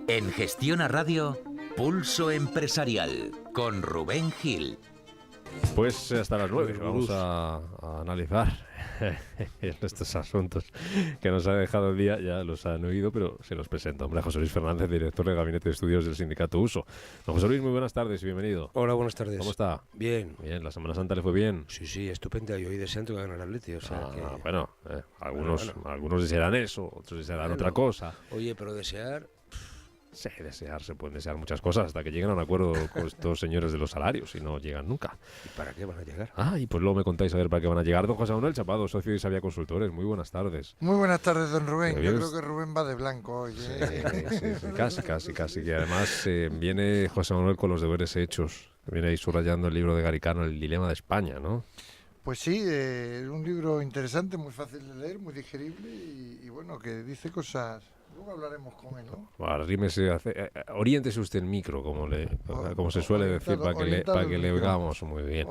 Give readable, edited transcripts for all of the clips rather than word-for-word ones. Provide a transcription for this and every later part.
En Gestión a Radio, Pulso Empresarial, con Rubén Gil. Pues hasta las 9 vamos a analizar estos asuntos que nos ha dejado el día. Ya los han oído, pero se los presento. Hombre, José Luis Fernández, director del Gabinete de Estudios del Sindicato Uso. Don José Luis, muy buenas tardes y bienvenido. Hola, buenas tardes. ¿Cómo está? Bien. Bien, ¿la Semana Santa le fue bien? Sí, estupenda. Y hoy deseando que gane el Atleti. O sea Bueno, algunos desearán eso, otros desearán otra cosa. Oye, pero desear... Sí, se pueden desear muchas cosas hasta que lleguen a un acuerdo con estos señores de los salarios y no llegan nunca. ¿Y para qué van a llegar? Y pues luego me contáis a ver para qué van a llegar. Don José Manuel Chapado, socio de Isabia Consultores, muy buenas tardes. Muy buenas tardes, don Rubén. Yo creo que Rubén va de blanco hoy. Sí, casi. Que además viene José Manuel con los deberes hechos. Viene ahí subrayando el libro de Garicano, El dilema de España, ¿no? Pues sí, es un libro interesante, muy fácil de leer, muy digerible y bueno, que dice cosas... Luego hablaremos con él, ¿no? Oriéntese usted el micro, como se suele decir, para que le oigamos muy bien.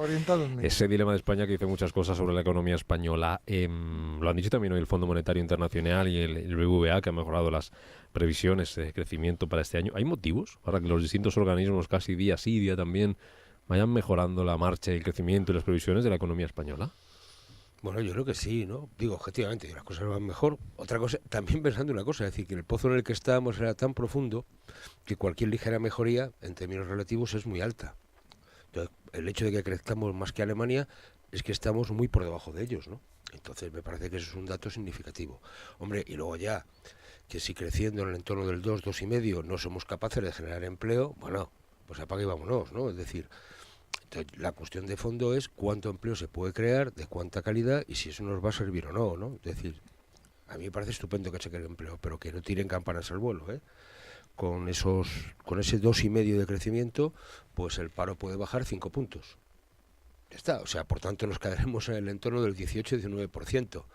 Ese dilema de España que dice muchas cosas sobre la economía española. Lo han dicho también hoy el Fondo Monetario Internacional y el BBVA, que ha mejorado las previsiones de crecimiento para este año. ¿Hay motivos para que los distintos organismos, casi día sí, día también, vayan mejorando la marcha y el crecimiento y las previsiones de la economía española? Bueno, yo creo que sí, ¿no? Digo, objetivamente, las cosas van mejor. Otra cosa, también pensando una cosa, es decir, que el pozo en el que estábamos era tan profundo que cualquier ligera mejoría, en términos relativos, es muy alta. Entonces, el hecho de que crezcamos más que Alemania es que estamos muy por debajo de ellos, ¿no? Entonces, me parece que eso es un dato significativo. Hombre, y luego ya, que si creciendo en el entorno del 2,5 no somos capaces de generar empleo, bueno, pues apaga y vámonos, ¿no? Es decir... Entonces, la cuestión de fondo es cuánto empleo se puede crear, de cuánta calidad y si eso nos va a servir o no, ¿no? Es decir, a mí me parece estupendo que se cree empleo, pero que no tiren campanas al vuelo, ¿eh? Con ese 2,5 de crecimiento, pues el paro puede bajar 5 puntos. Ya está, o sea, por tanto nos quedaremos en el entorno del 18-19%.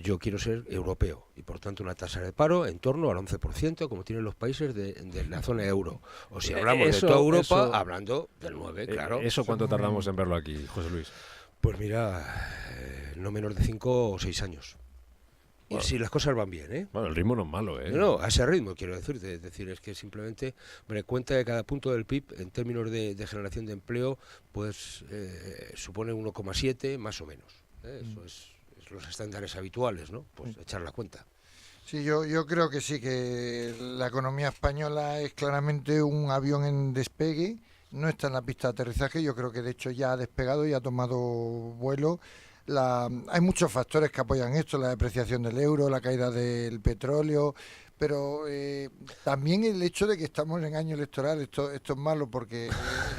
Yo quiero ser europeo y por tanto una tasa de paro en torno al 11%, como tienen los países de la zona euro. O si hablamos de toda Europa, hablando del 9%, claro. ¿Eso cuánto tardamos en verlo aquí, José Luis? Pues mira, no menos de 5 o 6 años. Bueno, y si las cosas van bien, ¿eh? Bueno, el ritmo no es malo, ¿eh? No, a ese ritmo quiero decirte. Es decir, es que simplemente me cuenta que cada punto del PIB, en términos de generación de empleo, pues supone 1,7 más o menos. Eso es los estándares habituales, ¿no? Pues echar la cuenta. Sí, yo creo que sí, que la economía española es claramente un avión en despegue, no está en la pista de aterrizaje, yo creo que de hecho ya ha despegado y ha tomado vuelo. Hay muchos factores que apoyan esto, la depreciación del euro, la caída del petróleo, pero también el hecho de que estamos en año electoral, esto es malo porque el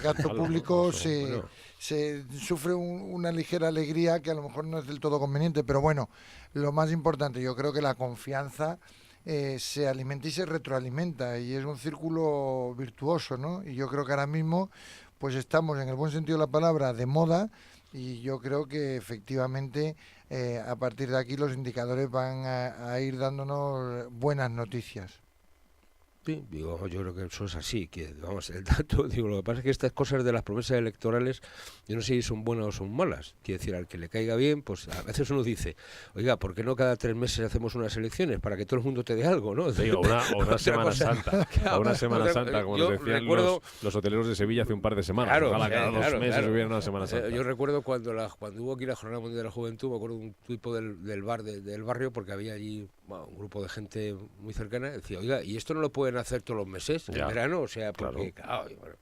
gasto público se sufre una ligera alegría que a lo mejor no es del todo conveniente, pero bueno, lo más importante, yo creo que la confianza se alimenta y se retroalimenta y es un círculo virtuoso, ¿no? Y yo creo que ahora mismo pues estamos en el buen sentido de la palabra de moda y yo creo que efectivamente a partir de aquí los indicadores van a ir dándonos buenas noticias. Sí, digo, yo creo que eso es así, que vamos, el dato, digo, lo que pasa es que estas cosas de las promesas electorales, yo no sé si son buenas o son malas, quiere decir, al que le caiga bien, pues a veces uno dice, oiga, ¿por qué no cada 3 meses hacemos unas elecciones para que todo el mundo te dé algo, ¿no? Sí, o una Semana Santa, una Semana Santa, como nos decían los hoteleros de Sevilla hace un par de semanas, claro, ojalá cada 2 meses hubiera una Semana Santa. Yo recuerdo cuando hubo aquí la Jornada Mundial de la Juventud, me acuerdo de un tipo del barrio, porque había allí un grupo de gente muy cercana, decía, oiga, ¿y esto no lo pueden hacer todos los meses? En verano, o sea, porque claro, bueno.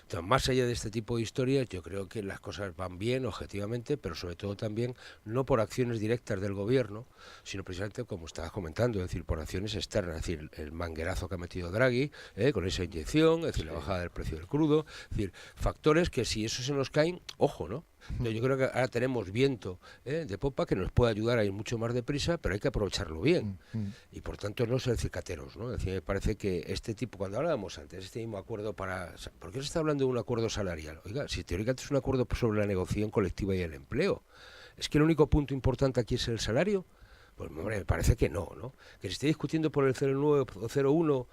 Entonces, más allá de este tipo de historias, yo creo que las cosas van bien, objetivamente, pero sobre todo también no por acciones directas del gobierno, sino precisamente, como estabas comentando, es decir, por acciones externas, es decir, el manguerazo que ha metido Draghi, con esa inyección, es decir, la bajada del precio del crudo, es decir, factores que si eso se nos caen, ojo, ¿no? Yo creo que ahora tenemos viento de popa que nos puede ayudar a ir mucho más deprisa, pero hay que aprovecharlo bien. Y por tanto no ser cicateros, ¿no? Es decir, me parece que este tipo, cuando hablábamos antes, este mismo acuerdo ¿por qué se está hablando de un acuerdo salarial? Oiga, si teóricamente es un acuerdo sobre la negociación colectiva y el empleo, ¿es que el único punto importante aquí es el salario? Pues hombre, me parece que no, ¿no? Que se esté discutiendo por el 0,9 o 0,1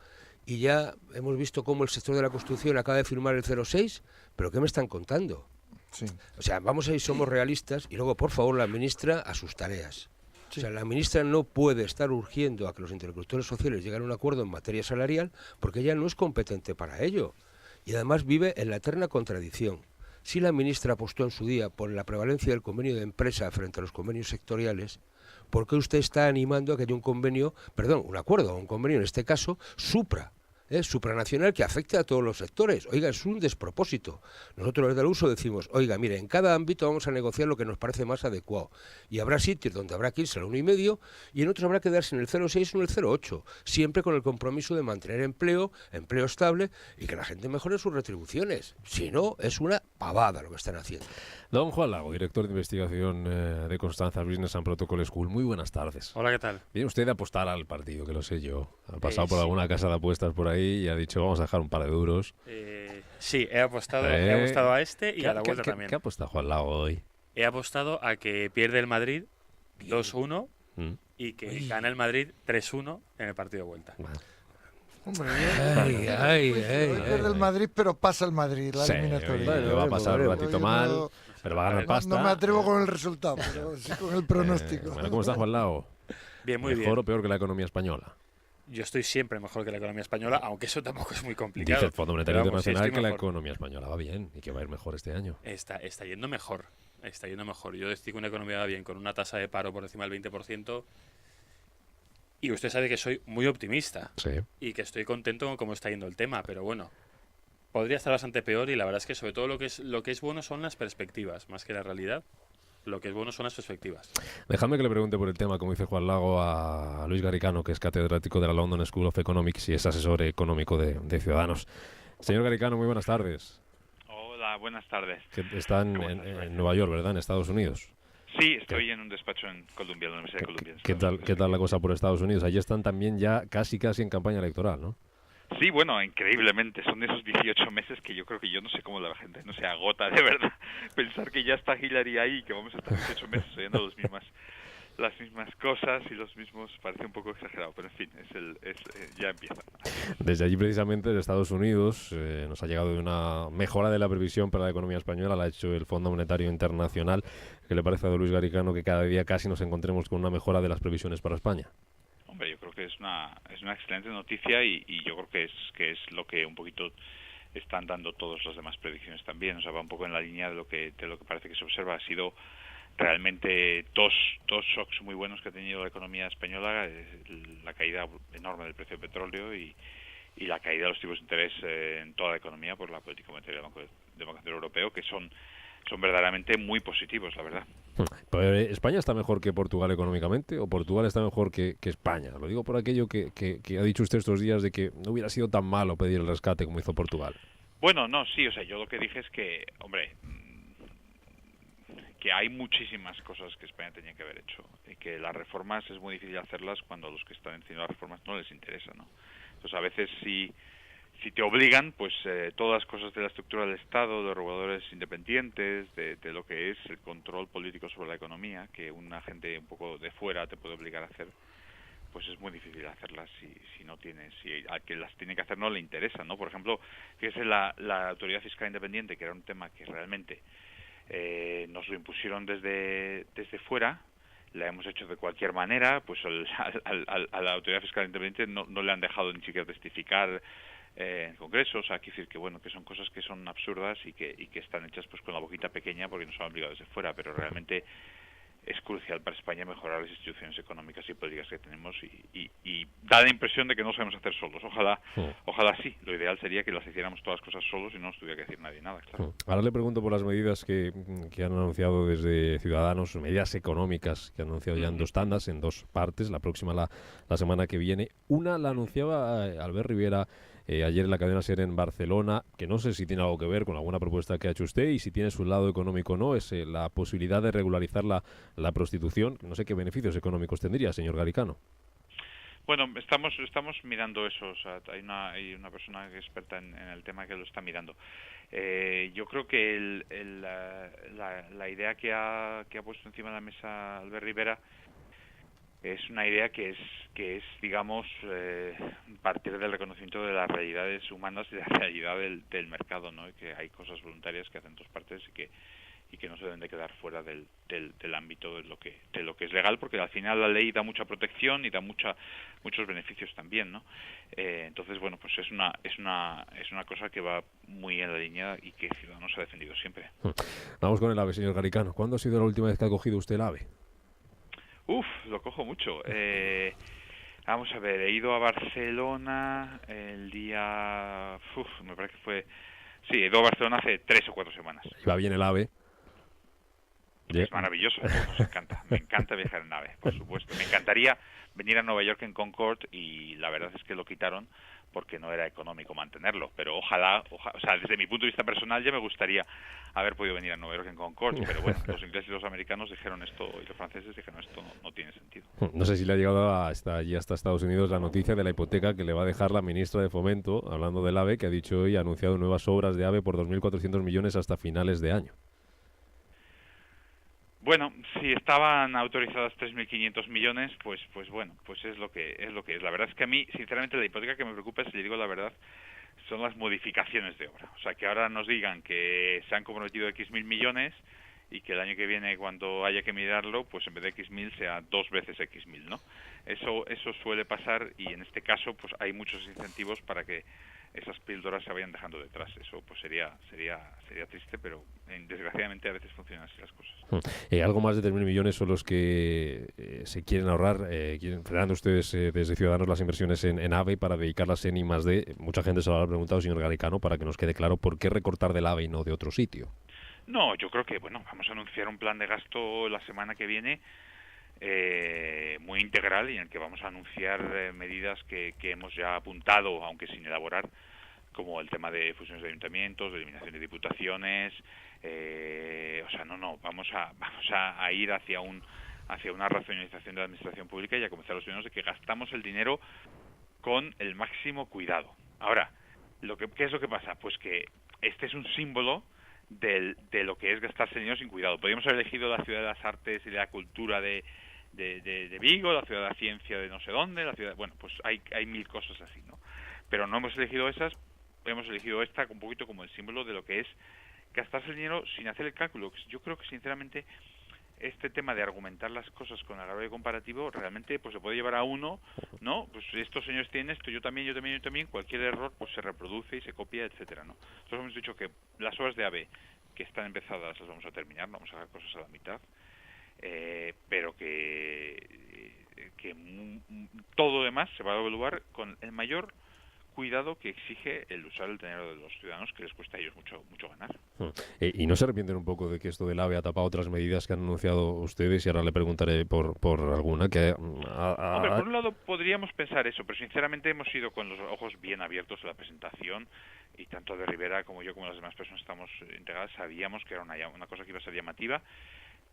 y ya hemos visto cómo el sector de la construcción acaba de firmar el 0,6, ¿pero qué me están contando? Sí. O sea, vamos a ir, somos realistas, y luego, por favor, la ministra a sus tareas. Sí. O sea, la ministra no puede estar urgiendo a que los interlocutores sociales lleguen a un acuerdo en materia salarial porque ella no es competente para ello. Y además vive en la eterna contradicción. Si la ministra apostó en su día por la prevalencia del convenio de empresa frente a los convenios sectoriales, ¿por qué usted está animando a que haya un acuerdo, un convenio en este caso, supranacional que afecte a todos los sectores? Oiga, es un despropósito. Nosotros desde el uso decimos, oiga, mire, en cada ámbito vamos a negociar lo que nos parece más adecuado. Y habrá sitios donde habrá que irse al 1,5 y en otros habrá que quedarse en el 0,6 o en el 0,8, siempre con el compromiso de mantener empleo estable y que la gente mejore sus retribuciones. Si no, es una pavada lo que están haciendo. Don Juan Lago, director de investigación de Constanza Business and Protocol School. Muy buenas tardes. Hola, ¿qué tal? Viene usted de apostar al partido, que lo sé yo. Ha pasado por alguna casa de apuestas por ahí y ha dicho, vamos a dejar un par de duros. Sí, he apostado a este y a la vuelta también. ¿Qué ha apostado Juan Lago hoy? He apostado a que pierde el Madrid 2-1 y que gana el Madrid 3-1 en el partido de vuelta. Bueno. Hombre, pierde el Madrid, pero pasa el Madrid, la eliminatoria. Bueno, va a pasar un ratito mal, pero va a ganar pasta. No me atrevo con el resultado, pero sí con el pronóstico. Bueno, ¿cómo está Juan Lago? Bien, muy bien. ¿Mejor o peor que la economía española? Yo estoy siempre mejor que la economía española, aunque eso tampoco es muy complicado. Dice el Fondo Monetario Internacional que la mejor. economía española va bien y que va a ir mejor este año. Está yendo mejor. Está yendo mejor. Yo decir que una economía va bien con una tasa de paro por encima del 20%. Y usted sabe que soy muy optimista. Sí. Y que estoy contento con cómo está yendo el tema, pero bueno, podría estar bastante peor y la verdad es que sobre todo lo que es bueno son las perspectivas, más que la realidad. Lo que es bueno son las perspectivas. Dejadme que le pregunte por el tema, como dice Juan Lago, a Luis Garicano, que es catedrático de la London School of Economics y es asesor económico de Ciudadanos. Señor Garicano, muy buenas tardes. Hola, buenas tardes. Que están en Nueva York, ¿verdad? En Estados Unidos. Sí, estoy en un despacho en Columbia, en la Universidad de Columbia. ¿Qué tal la cosa por Estados Unidos? Allí están también ya casi en campaña electoral, ¿no? Sí, bueno, increíblemente. Son esos 18 meses que yo creo que yo no sé cómo la gente no se agota, de verdad. Pensar que ya está Hillary ahí, que vamos a estar 18 meses oyendo las mismas cosas y los mismos, parece un poco exagerado, pero en fin, ya empieza. Desde allí, precisamente, de Estados Unidos, nos ha llegado una mejora de la previsión para la economía española, la ha hecho el Fondo Monetario Internacional. ¿Qué le parece a don Luis Garicano que cada día casi nos encontremos con una mejora de las previsiones para España? Hombre, yo creo que es una excelente noticia y yo creo que es lo que un poquito están dando todas las demás predicciones también. O sea, va un poco en la línea de lo que parece que se observa. Ha sido realmente dos shocks muy buenos que ha tenido la economía española, la caída enorme del precio del petróleo y la caída de los tipos de interés en toda la economía por la política monetaria del Banco Central Europeo, que son verdaderamente muy positivos, la verdad. Pero ¿España está mejor que Portugal económicamente o Portugal está mejor que España? Lo digo por aquello que ha dicho usted estos días de que no hubiera sido tan malo pedir el rescate como hizo Portugal. Bueno, no, sí, o sea, yo lo que dije es que, hombre, que hay muchísimas cosas que España tenía que haber hecho y que las reformas es muy difícil hacerlas cuando a los que están encima de las reformas no les interesa, ¿no? Entonces, a veces si te obligan, pues todas las cosas de la estructura del Estado, de reguladores independientes, de lo que es el control político sobre la economía, que una gente un poco de fuera te puede obligar a hacer, pues es muy difícil hacerlas si al que las tiene que hacer no le interesa, ¿no? Por ejemplo, fíjese la Autoridad Fiscal Independiente, que era un tema que realmente nos lo impusieron desde fuera, la hemos hecho de cualquier manera, pues a la Autoridad Fiscal Independiente no le han dejado ni siquiera testificar en el Congreso. O sea, quiero decir que bueno, que son cosas que son absurdas y que están hechas pues con la boquita pequeña porque nos han obligado desde fuera, pero realmente es crucial para España mejorar las instituciones económicas y políticas que tenemos y da la impresión de que no sabemos hacer solos. Ojalá sí. Lo ideal sería que las hiciéramos todas las cosas solos y no nos tuviera que decir nadie nada, claro. Ahora le pregunto por las medidas que han anunciado desde Ciudadanos, medidas económicas que han anunciado ya en dos tandas, en dos partes, la próxima la semana que viene. Una la anunciaba Albert Rivera ayer en la cadena SER en Barcelona, que no sé si tiene algo que ver con alguna propuesta que ha hecho usted y si tiene su lado económico o no, es la posibilidad de regularizar la prostitución. No sé qué beneficios económicos tendría, señor Garicano. Bueno, estamos mirando eso. O sea, hay una persona experta en el tema que lo está mirando. Yo creo que la idea que ha puesto encima de la mesa Albert Rivera es una idea que es digamos, partir del reconocimiento de las realidades humanas y de la realidad del mercado, ¿no? Y que hay cosas voluntarias que hacen dos partes y que y que no se deben de quedar fuera del ámbito de lo que es legal, porque al final la ley da mucha protección y da muchos beneficios también, ¿no? Entonces, bueno, pues es una cosa que va muy en la línea y que Ciudadanos ha defendido siempre. Vamos con el AVE, señor Garicano. ¿Cuándo ha sido la última vez que ha cogido usted el AVE? Lo cojo mucho. Vamos a ver, he ido a Barcelona el día... me parece que fue... Sí, he ido a Barcelona hace 3 o 4 semanas. ¿Va bien el AVE? Es maravilloso, nos encanta. Me encanta viajar en AVE, por supuesto. Me encantaría venir a Nueva York en Concorde y la verdad es que lo quitaron porque no era económico mantenerlo. Pero ojalá, o sea, desde mi punto de vista personal ya me gustaría haber podido venir a Nueva York en Concorde. Pero bueno, los ingleses y los americanos dijeron esto y los franceses dijeron esto no tiene sentido. No sé si le ha llegado hasta Estados Unidos la noticia de la hipoteca que le va a dejar la ministra de Fomento, hablando del AVE, que ha dicho hoy, ha anunciado nuevas obras de AVE por 2.400 millones hasta finales de año. Bueno, si estaban autorizadas 3.500 millones, pues bueno, pues es lo que es. La verdad es que a mí, sinceramente, la hipoteca que me preocupa, si le digo la verdad, son las modificaciones de obra. O sea, que ahora nos digan que se han comprometido X mil millones y que el año que viene, cuando haya que mirarlo, pues en vez de X mil sea 2 veces X mil, ¿no? Eso suele pasar y en este caso, pues hay muchos incentivos para que esas píldoras se vayan dejando detrás. Eso pues sería triste, pero desgraciadamente a veces funcionan así las cosas. Algo más de 3.000 millones son los que se quieren ahorrar, frenan ustedes desde Ciudadanos las inversiones en AVE para dedicarlas en I+D. Mucha gente se lo ha preguntado, señor Garicano, para que nos quede claro por qué recortar del AVE y no de otro sitio. No, yo creo que, bueno, vamos a anunciar un plan de gasto la semana que viene muy integral y en el que vamos a anunciar medidas que hemos ya apuntado, aunque sin elaborar, como el tema de fusiones de ayuntamientos, de eliminación de diputaciones. O sea, vamos a ir hacia una racionalización de la administración pública y a convencer a los ciudadanos de que gastamos el dinero con el máximo cuidado. Ahora, ¿qué es lo que pasa? Pues que este es un símbolo de lo que es gastarse dinero sin cuidado. Podríamos haber elegido la ciudad de las artes y de la cultura de Vigo, la ciudad de la ciencia de no sé dónde, bueno, pues hay mil cosas así, ¿no? Pero no hemos elegido esas, hemos elegido esta un poquito como el símbolo de lo que es gastarse el dinero sin hacer el cálculo. Yo creo que sinceramente este tema de argumentar las cosas con agravio comparativo realmente pues se puede llevar a uno, ¿no? Pues estos señores tienen esto, yo también, cualquier error pues se reproduce y se copia, etcétera, ¿no? Nosotros hemos dicho que las obras de AVE que están empezadas las vamos a terminar, no vamos a dejar cosas a la mitad, pero que todo lo demás se va a evaluar con el mayor cuidado que exige el usar el dinero de los ciudadanos, que les cuesta a ellos mucho ganar. ¿Y no se arrepienten un poco de que esto del AVE ha tapado otras medidas que han anunciado ustedes? Y ahora le preguntaré por alguna que... Hombre, por un lado podríamos pensar eso, pero sinceramente hemos ido con los ojos bien abiertos a la presentación y tanto de Rivera como yo como las demás personas estamos integradas, sabíamos que era una cosa que iba a ser llamativa,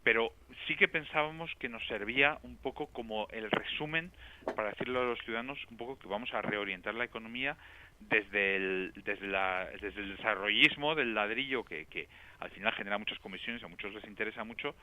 pero sí que pensábamos que nos servía un poco como el resumen para decirle a los ciudadanos un poco que vamos a reorientar la economía desde el desarrollismo del ladrillo que al final genera muchas comisiones, a muchos les interesa mucho,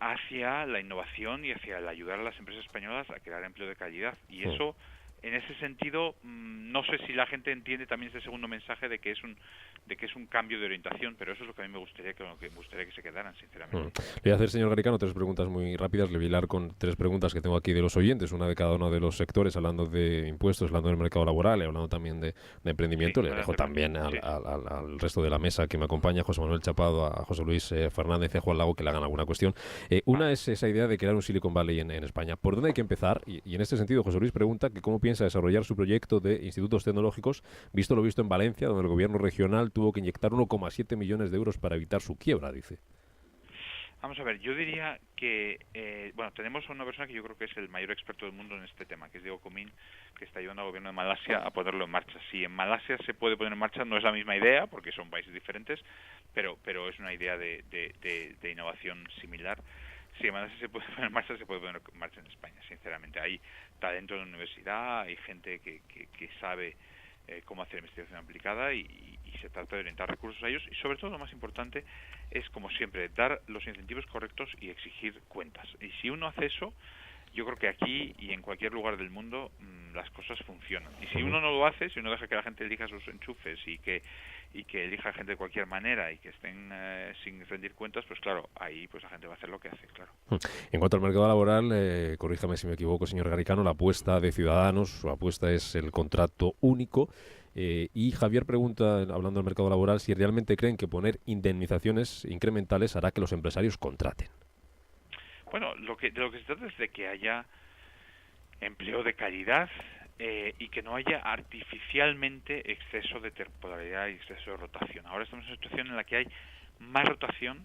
hacia la innovación y hacia el ayudar a las empresas españolas a crear empleo de calidad. Y eso, en ese sentido, no sé si la gente entiende también ese segundo mensaje de que es un cambio de orientación, pero eso es lo que a mí me gustaría que se quedaran, sinceramente. Le voy a hacer, señor Garicano, 3 preguntas muy rápidas. Le voy a hilar con 3 preguntas que tengo aquí de los oyentes, una de cada uno de los sectores, hablando de impuestos, hablando del mercado laboral y hablando también de emprendimiento. Sí, le dejo también al resto de la mesa que me acompaña, a José Manuel Chapado, a José Luis Fernández y a Juan Lago, que le hagan alguna cuestión. Una es esa idea de crear un Silicon Valley en España. ¿Por dónde hay que empezar? Y en este sentido, José Luis pregunta que cómo piensa desarrollar su proyecto de institutos tecnológicos, visto lo visto en Valencia, donde el gobierno regional tuvo que inyectar 1,7 millones de euros para evitar su quiebra, dice. Vamos a ver, yo diría que, tenemos a una persona que yo creo que es el mayor experto del mundo en este tema, que es Diego Comín, que está ayudando al gobierno de Malasia a ponerlo en marcha. Si en Malasia se puede poner en marcha, no es la misma idea, porque son países diferentes, pero es una idea de innovación similar. Si en Malasia se puede poner en marcha, se puede poner en marcha en España, sinceramente. Hay talento en la universidad, hay gente que sabe cómo hacer investigación aplicada y se trata de orientar recursos a ellos y sobre todo lo más importante es, como siempre, dar los incentivos correctos y exigir cuentas. Y si uno hace eso, yo creo que aquí y en cualquier lugar del mundo las cosas funcionan. Y si uno no lo hace, si uno deja que la gente elija sus enchufes y que elija gente de cualquier manera y que estén sin rendir cuentas, pues claro, ahí pues la gente va a hacer lo que hace, claro. En cuanto al mercado laboral, corríjame si me equivoco, señor Garicano, la apuesta de Ciudadanos, su apuesta es el contrato único. Y Javier pregunta, hablando del mercado laboral, si realmente creen que poner indemnizaciones incrementales hará que los empresarios contraten. Bueno, de lo que se trata es de que haya empleo de calidad y que no haya artificialmente exceso de temporalidad y exceso de rotación. Ahora estamos en una situación en la que hay más rotación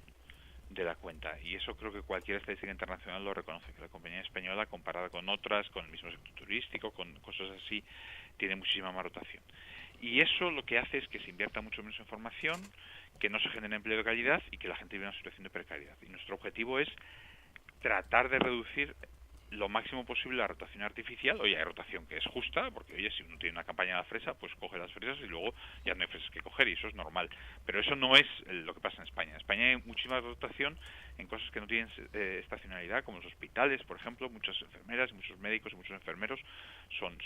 de la cuenta, y eso creo que cualquier estadística internacional lo reconoce, que la compañía española, comparada con otras, con el mismo sector turístico, con cosas así, tiene muchísima más rotación. Y eso lo que hace es que se invierta mucho menos en formación, que no se genere empleo de calidad y que la gente viva en una situación de precariedad. Y nuestro objetivo es tratar de reducir lo máximo posible la rotación artificial. Oye, hay rotación que es justa, porque oye, si uno tiene una campaña de la fresa, pues coge las fresas y luego ya no hay fresas que coger, y eso es normal. Pero eso no es lo que pasa en España. En España hay muchísima rotación en cosas que no tienen estacionalidad, como los hospitales, por ejemplo. Muchas enfermeras, muchos médicos y muchos enfermeros son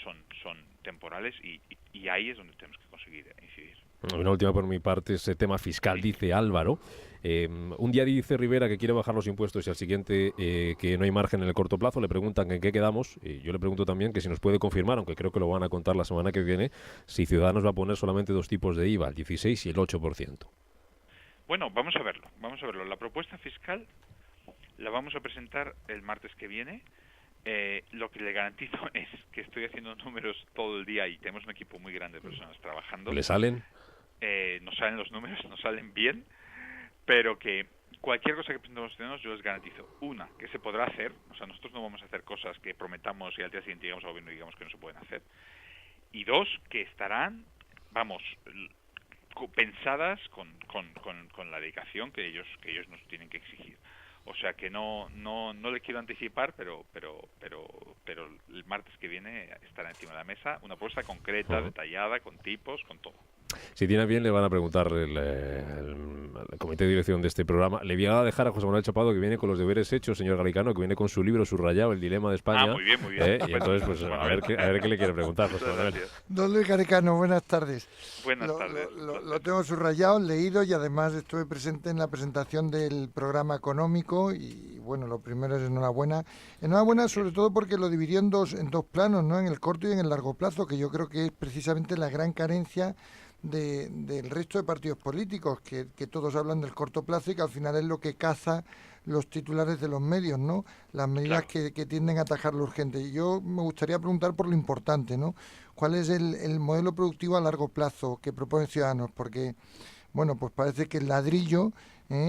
temporales, y ahí es donde tenemos que conseguir incidir. Una última por mi parte, ese tema fiscal, dice Álvaro. Un día dice Rivera que quiere bajar los impuestos y al siguiente que no hay margen en el corto plazo. Le preguntan en qué quedamos, y yo le pregunto también que si nos puede confirmar, aunque creo que lo van a contar la semana que viene, si Ciudadanos va a poner solamente 2 tipos de IVA, el 16 y el 8%. Bueno, vamos a verlo. La propuesta fiscal la vamos a presentar el martes que viene. Lo que le garantizo es que estoy haciendo números todo el día y tenemos un equipo muy grande de personas trabajando. ¿Le salen? Nos salen los números, nos salen bien, pero que cualquier cosa que presentemos los ciudadanos, yo les garantizo, una, que se podrá hacer. O sea, nosotros no vamos a hacer cosas que prometamos y al día siguiente llegamos al gobierno y digamos que no se pueden hacer. Y dos, que estarán, pensadas con la dedicación que ellos nos tienen que exigir. O sea que no le quiero anticipar, pero el martes que viene estará encima de la mesa una propuesta concreta, detallada, con tipos, con todo. Si tiene bien, le van a preguntar el comité de dirección de este programa. Le voy a dejar a José Manuel Chapado, que viene con los deberes hechos, señor Garicano, que viene con su libro subrayado, El dilema de España. Muy bien. Y entonces, pues a ver qué le quiere preguntar, José Manuel. Don Luis Garicano, buenas tardes. Buenas tardes. Lo tengo subrayado, leído, y además estuve presente en la presentación del programa económico. Y bueno, lo primero es enhorabuena. Enhorabuena sobre todo porque lo dividió en dos planos, ¿no? En el corto y en el largo plazo, que yo creo que es precisamente la gran carencia del resto de partidos políticos, que todos hablan del corto plazo y que al final es lo que caza los titulares de los medios, ¿no? Las medidas que tienden a atajar lo urgente. Y yo me gustaría preguntar por lo importante, ¿no? ¿Cuál es el modelo productivo a largo plazo que propone Ciudadanos? Porque, bueno, pues parece que el ladrillo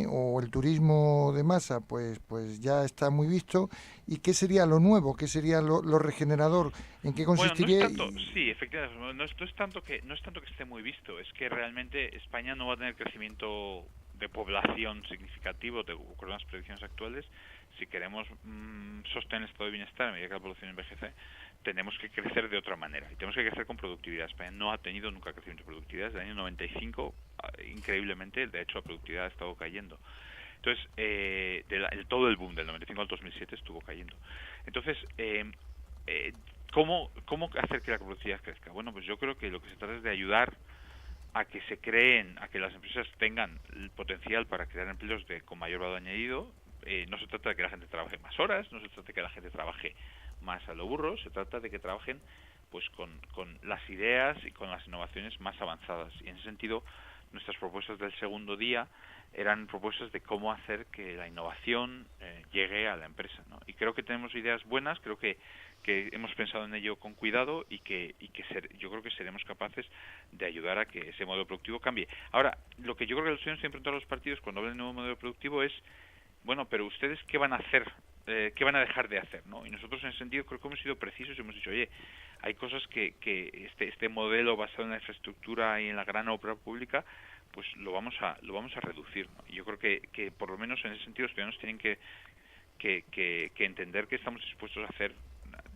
o el turismo de masa, pues ya está muy visto. ¿Y qué sería lo nuevo? ¿Qué sería lo regenerador? ¿En qué consistiría? Bueno, no es tanto, sí, efectivamente, no es tanto que esté muy visto, es que realmente España no va a tener crecimiento de población significativo con las predicciones actuales. Si queremos sostener el estado de bienestar a medida que la población envejece, tenemos que crecer de otra manera y tenemos que crecer con productividad. España no ha tenido nunca crecimiento de productividad. Desde el año 95, increíblemente, de hecho la productividad ha estado cayendo. Entonces, todo el boom del 95 al 2007 estuvo cayendo. Entonces, ¿cómo hacer que la productividad crezca? Bueno, pues yo creo que lo que se trata es de ayudar a que se creen, a que las empresas tengan el potencial para crear empleos con mayor valor añadido. No se trata de que la gente trabaje más horas, no se trata de que la gente trabaje más a lo burro, se trata de que trabajen pues con las ideas y con las innovaciones más avanzadas. Y en ese sentido, nuestras propuestas del segundo día eran propuestas de cómo hacer que la innovación llegue a la empresa, ¿no? Y creo que tenemos ideas buenas, creo que hemos pensado en ello con cuidado y que yo creo que seremos capaces de ayudar a que ese modelo productivo cambie. Ahora, lo que yo creo que los ciudadanos siempre preguntan a los partidos cuando hablan de nuevo modelo productivo es, bueno, pero ustedes ¿qué van a hacer? ¿Qué van a dejar de hacer? ¿No? Y nosotros en ese sentido creo que hemos sido precisos y hemos dicho, oye, hay cosas que este modelo basado en la infraestructura y en la gran obra pública, pues lo vamos a reducir, ¿no? Y yo creo que por lo menos en ese sentido los ciudadanos tienen que entender que estamos dispuestos a hacer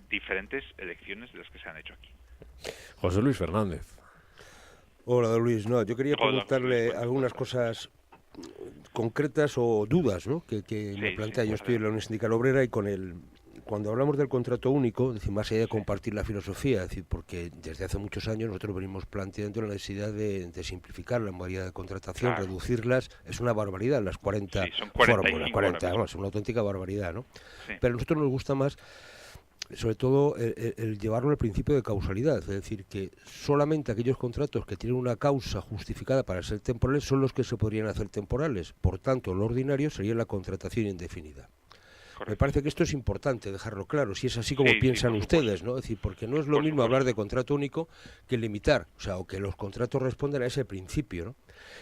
diferentes elecciones de las que se han hecho aquí. José Luis Fernández. Hola, don Luis. No, yo quería preguntarle algunas cosas concretas o dudas, ¿no? que me plantea. Yo estoy en la Unión Sindical Obrera y con cuando hablamos del contrato único, es decir, más allá de compartir la filosofía, es decir, porque desde hace muchos años nosotros venimos planteando la necesidad de simplificar la modalidad de contratación, reducirlas, es una barbaridad, las 40 fórmulas, 40, vamos, es una auténtica barbaridad, ¿no? Sí. Pero a nosotros nos gusta más, sobre todo, el llevarlo al principio de causalidad, es decir, que solamente aquellos contratos que tienen una causa justificada para ser temporales son los que se podrían hacer temporales. Por tanto, lo ordinario sería la contratación indefinida. Correcto. Me parece que esto es importante dejarlo claro, si es así como piensan ustedes, ¿no? Es decir, porque no es lo mismo hablar de contrato único que limitar, o sea, o que los contratos respondan a ese principio, ¿no?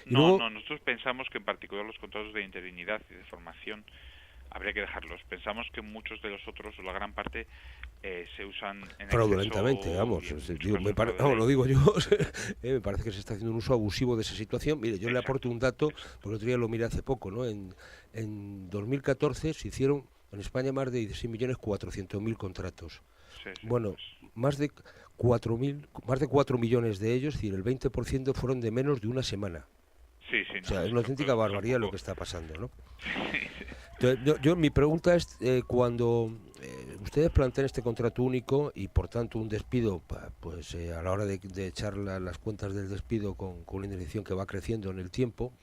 Y luego, nosotros pensamos que en particular los contratos de interinidad y de formación habría que dejarlos. Pensamos que muchos de los otros, o la gran parte, se usan en fraudulentamente, vamos. Lo digo yo, me parece que se está haciendo un uso abusivo de esa situación. Mire, yo le aporto un dato, porque el otro día lo miré hace poco, ¿no? En 2014 se hicieron en España más de 16.400.000 contratos. Bueno, más de 4 millones de ellos, es decir, el 20% fueron de menos de una semana. O sea, es una auténtica barbaridad lo que está pasando, ¿no? Entonces, mi pregunta es, cuando ustedes plantean este contrato único y por tanto un despido, pues a la hora de echar las cuentas del despido con una indemnización que va creciendo en el tiempo,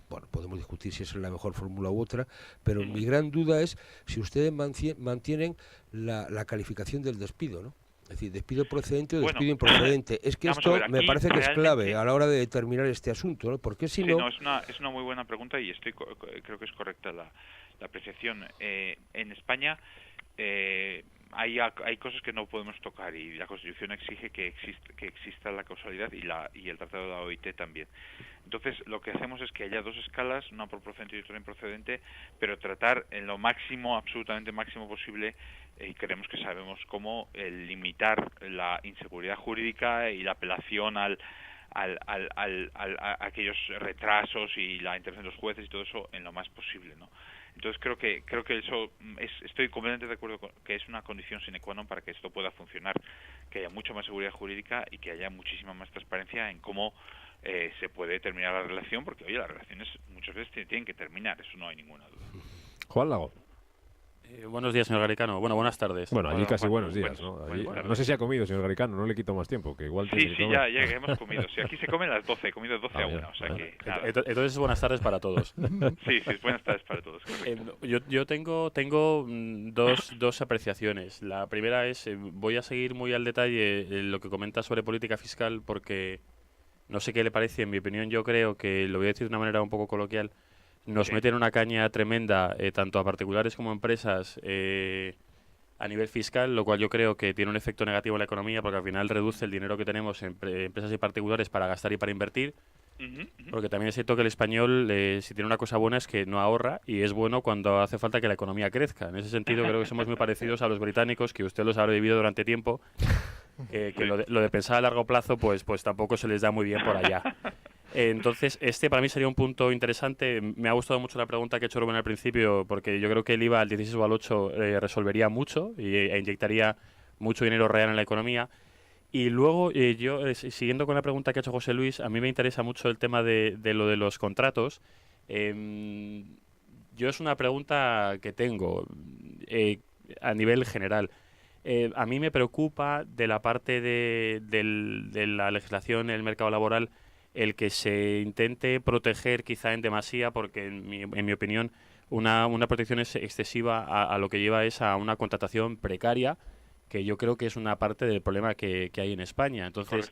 bueno, podemos discutir si esa es la mejor fórmula u otra, pero mi gran duda es si ustedes mantienen la calificación del despido, ¿no? Es decir, despido procedente o despido improcedente. Es que esto me parece que es clave a la hora de determinar este asunto, ¿no? Porque si no... Es una muy buena pregunta y creo que es correcta la apreciación. En España hay cosas que no podemos tocar y la Constitución exige que exista la causalidad y el Tratado de la OIT también. Entonces, lo que hacemos es que haya dos escalas, una por procedente y otra improcedente, pero tratar en lo máximo, absolutamente máximo posible, y creemos que sabemos cómo limitar la inseguridad jurídica y la apelación a aquellos retrasos y la intervención de los jueces y todo eso en lo más posible, ¿no? Entonces creo que eso estoy completamente de acuerdo con que es una condición sine qua non para que esto pueda funcionar, que haya mucha más seguridad jurídica y que haya muchísima más transparencia en cómo se puede terminar la relación, porque oye, las relaciones muchas veces tienen que terminar, eso no hay ninguna duda. Juan Lago. Buenos días, señor Garicano. Bueno, buenas tardes. Bueno, allí casi buenos días, ¿no? Allí, no sé si ha comido, señor Garicano, no le quito más tiempo, que igual sí, ya hemos comido. Sí, aquí se comen las 12, he comido 12 a 1, o sea que nada. Entonces, buenas tardes para todos. Sí, buenas tardes para todos. Yo tengo dos apreciaciones. La primera es, voy a seguir muy al detalle lo que comenta sobre política fiscal, porque no sé qué le parece, en mi opinión yo creo que, lo voy a decir de una manera un poco coloquial, nos meten una caña tremenda, tanto a particulares como a empresas, a nivel fiscal, lo cual yo creo que tiene un efecto negativo en la economía, porque al final reduce el dinero que tenemos en empresas y particulares para gastar y para invertir. Porque también es cierto que el español, si tiene una cosa buena, es que no ahorra, y es bueno cuando hace falta que la economía crezca. En ese sentido creo que somos muy parecidos a los británicos, que usted los habrá vivido durante tiempo, que lo de pensar a largo plazo pues tampoco se les da muy bien por allá. Entonces, para mí sería un punto interesante. Me ha gustado mucho la pregunta que ha hecho Rubén al principio, porque yo creo que el IVA al 16 o al 8 resolvería mucho e inyectaría mucho dinero real en la economía. Y luego, siguiendo con la pregunta que ha hecho José Luis, a mí me interesa mucho el tema de lo de los contratos. Yo es una pregunta que tengo a nivel general. A mí me preocupa de la parte de la legislación en el mercado laboral el que se intente proteger quizá en demasía, porque en mi opinión una protección es excesiva a lo que lleva es a una contratación precaria, que yo creo que es una parte del problema que hay en España. Entonces,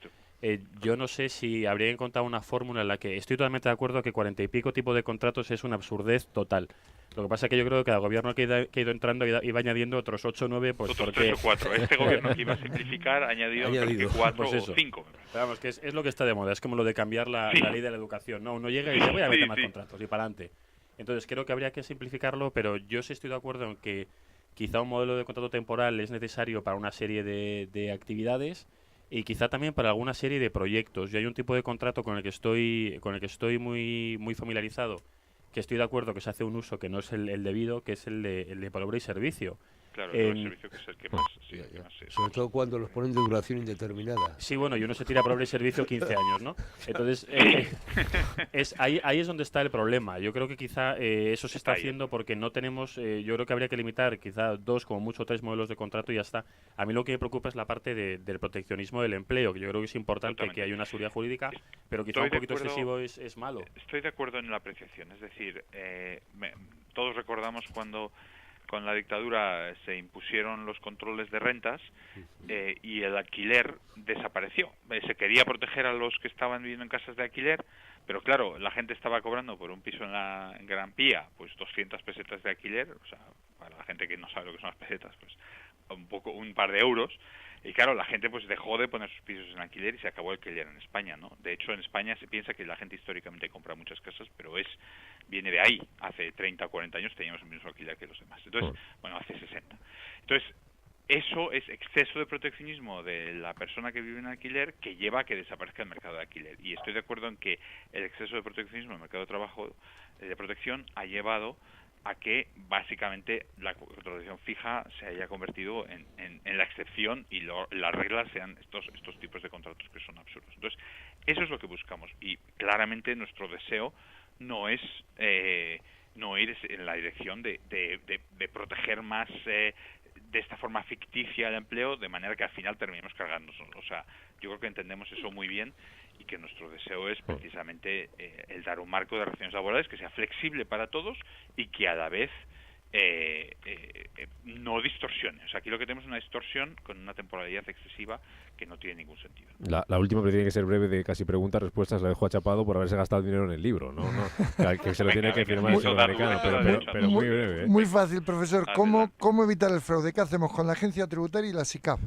yo no sé si habría que encontrar una fórmula en la que estoy totalmente de acuerdo que 40 y pico tipos de contratos es una absurdez total. Lo que pasa es que yo creo que el gobierno que ha ido entrando iba añadiendo otros 8 o 9, pues otros 3 o 4. Este gobierno que iba a simplificar ha añadido 4 pues o 5. Pero vamos, que es lo que está de moda, es como lo de cambiar la ley de la educación, ¿no? Uno llega y dice, voy a meter más contratos y para adelante. Entonces creo que habría que simplificarlo, pero yo sí estoy de acuerdo en que quizá un modelo de contrato temporal es necesario para una serie de actividades y quizá también para alguna serie de proyectos. Yo hay un tipo de contrato con el que estoy muy familiarizado, que estoy de acuerdo que se hace un uso que no es el debido, que es el de palabra y servicio. Claro, el servicio que es el que más... Sí, sobre todo cuando los ponen de duración indeterminada. Sí, bueno, y uno se tira por el servicio 15 años, ¿no? Entonces, ahí es donde está el problema. Yo creo que quizá eso se está haciendo porque no tenemos... yo creo que habría que limitar quizá 2, como mucho 3 modelos de contrato y ya está. A mí lo que me preocupa es la parte del proteccionismo del empleo, que yo creo que es importante que haya una seguridad jurídica, pero quizá un poquito excesivo es malo. Estoy de acuerdo en la apreciación. Es decir, todos recordamos cuando con la dictadura se impusieron los controles de rentas y el alquiler desapareció. Se quería proteger a los que estaban viviendo en casas de alquiler, pero claro, la gente estaba cobrando por un piso en Gran Vía pues 200 pesetas de alquiler, o sea, para la gente que no sabe lo que son las pesetas, pues un par de euros. Y claro, la gente pues dejó de poner sus pisos en alquiler y se acabó el alquiler en España, ¿no? De hecho, en España se piensa que la gente históricamente compra muchas casas, pero viene de ahí. Hace 30 o 40 años teníamos el mismo alquiler que los demás. Entonces, bueno, hace 60. Entonces, eso es exceso de proteccionismo de la persona que vive en alquiler que lleva a que desaparezca el mercado de alquiler. Y estoy de acuerdo en que el exceso de proteccionismo en el mercado de trabajo de protección ha llevado a que básicamente la contratación fija se haya convertido en la excepción y las reglas sean estos tipos de contratos que son absurdos. Entonces, eso es lo que buscamos y claramente nuestro deseo no es no ir en la dirección de proteger más de esta forma ficticia el empleo, de manera que al final terminemos cargándonos. O sea, yo creo que entendemos eso muy bien y que nuestro deseo es precisamente el dar un marco de relaciones laborales que sea flexible para todos y que a la vez no distorsione. O sea, aquí lo que tenemos es una distorsión con una temporalidad excesiva que no tiene ningún sentido. La última, pero tiene que ser breve, de casi preguntas, respuestas, la dejo a Chapado por haberse gastado dinero en el libro, ¿no? Que se lo tiene que firmar el señor Garicano, pero muy breve. Muy fácil, profesor. ¿Cómo evitar el fraude? ¿Qué hacemos con la agencia tributaria y la SICAF?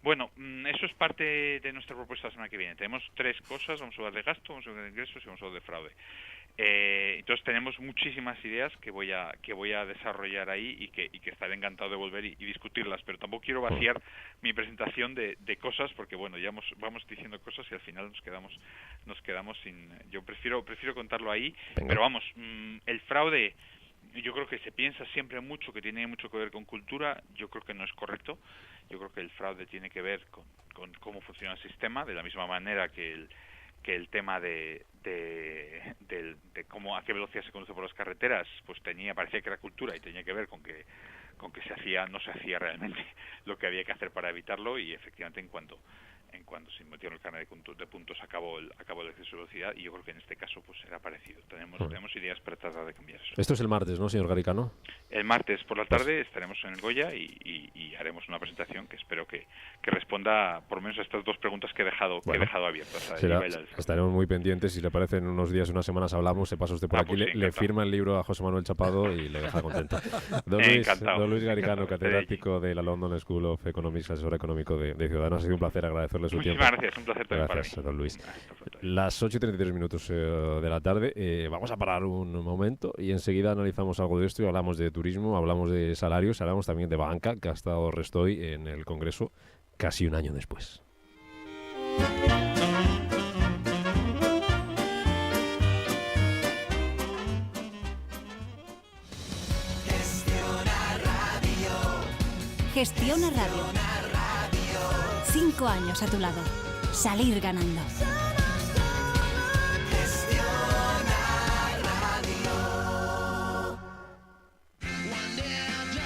Bueno, eso es parte de nuestra propuesta la semana que viene. Tenemos 3 cosas: vamos a hablar de gasto, vamos a hablar de ingresos y vamos a hablar de fraude. Entonces tenemos muchísimas ideas que voy a desarrollar ahí y que estaré encantado de volver y discutirlas, pero tampoco quiero vaciar mi presentación de cosas porque bueno, ya vamos diciendo cosas y al final nos quedamos sin... Yo prefiero contarlo ahí. Venga. Pero vamos, el fraude, yo creo que se piensa siempre mucho que tiene mucho que ver con cultura. Yo creo que no es correcto. Yo creo que el fraude tiene que ver con cómo funciona el sistema, de la misma manera que el tema de cómo a qué velocidad se conduce por las carreteras, pues parecía que era cultura y tenía que ver con que no se hacía realmente lo que había que hacer para evitarlo, y efectivamente en cuanto se metió en el carnet de puntos acabó el exceso de velocidad, y yo creo que en este caso pues será parecido. Tenemos ideas para tratar de cambiar eso. Esto es el martes, ¿no, señor Garicano? El martes por la tarde estaremos en el Goya y haremos una presentación que espero que responda por lo menos a estas 2 preguntas que he dejado abiertas. Estaremos muy pendientes. Si le parece, en unos días, unas semanas hablamos, se pasa usted por aquí, pues sí, le firma el libro a José Manuel Chapado y le deja contento. Don Luis Garicano, catedrático de la London School of Economics, asesor económico de Ciudadanos. Ha sido un placer agradecerle su tiempo. Muchísimas gracias, un placer también para mí. Gracias, don Luis. Las 8:33 de la tarde. Vamos a parar un momento y enseguida analizamos algo de esto y hablamos de turismo, hablamos de salarios, hablamos también de banca, que ha estado Restoy en el Congreso casi un año después. Gestiona Radio. 5 años a tu lado. Salir ganando.